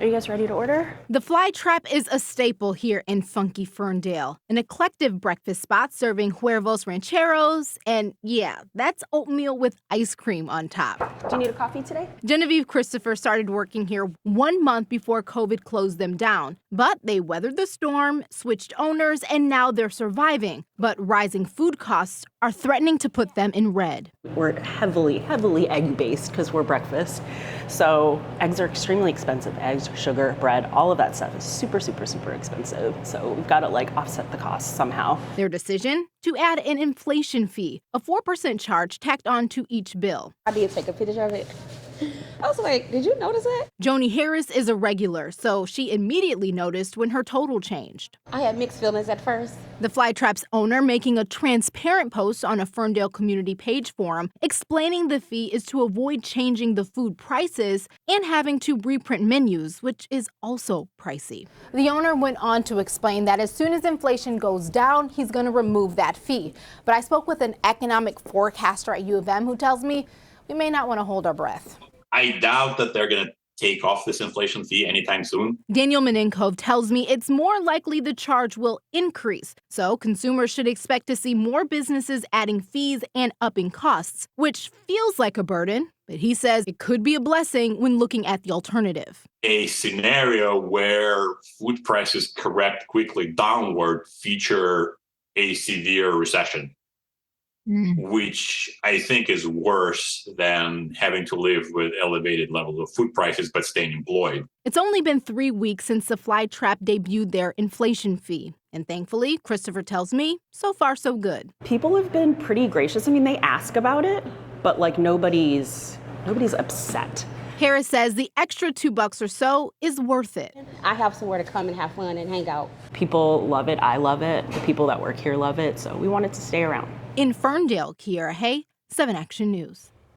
Are you guys ready to order? The Fly Trapp is a staple here in funky Ferndale, an eclectic breakfast spot serving huevos rancheros, and yeah, that's oatmeal with ice cream on top. Do you need a coffee today? Genevieve Christopher started working here 1 month before COVID closed them down, but they weathered the storm, switched owners, and now they're surviving. But rising food costs are threatening to put them in red. We're heavily egg-based because we're breakfast. So eggs are extremely expensive. Eggs, sugar, bread, all of that stuff is super expensive. So we've got to offset the costs somehow. Their decision? To add an inflation fee, a 4% charge tacked on to each bill. I did take a picture of it. I was like, did you notice that? Joni Harris is a regular, so she immediately noticed when her total changed. I had mixed feelings at first. The Fly Trapp's owner making a transparent post on a Ferndale community page forum explaining the fee is to avoid changing the food prices and having to reprint menus, which is also pricey. The owner went on to explain that as soon as inflation goes down, he's going to remove that fee. But I spoke with an economic forecaster at U of M who tells me we may not want to hold our breath. I doubt that they're going to take off this inflation fee anytime soon. Daniel Meninkov tells me it's more likely the charge will increase. So consumers should expect to see more businesses adding fees and upping costs, which feels like a burden. But he says it could be a blessing when looking at the alternative. A scenario where food prices correct quickly downward feature a severe recession, which I think is worse than having to live with elevated levels of food prices but staying employed. It's only been 3 weeks since the Fly Trapp debuted their inflation fee. And thankfully, Christopher tells me, so far so good. People have been pretty gracious. I mean, they ask about it, but nobody's upset. Harris says the extra $2 or so is worth it. I have somewhere to come and have fun and hang out. People love it. I love it. The people that work here love it. So we want it to stay around. In Ferndale, Kiara Hay, 7 Action News.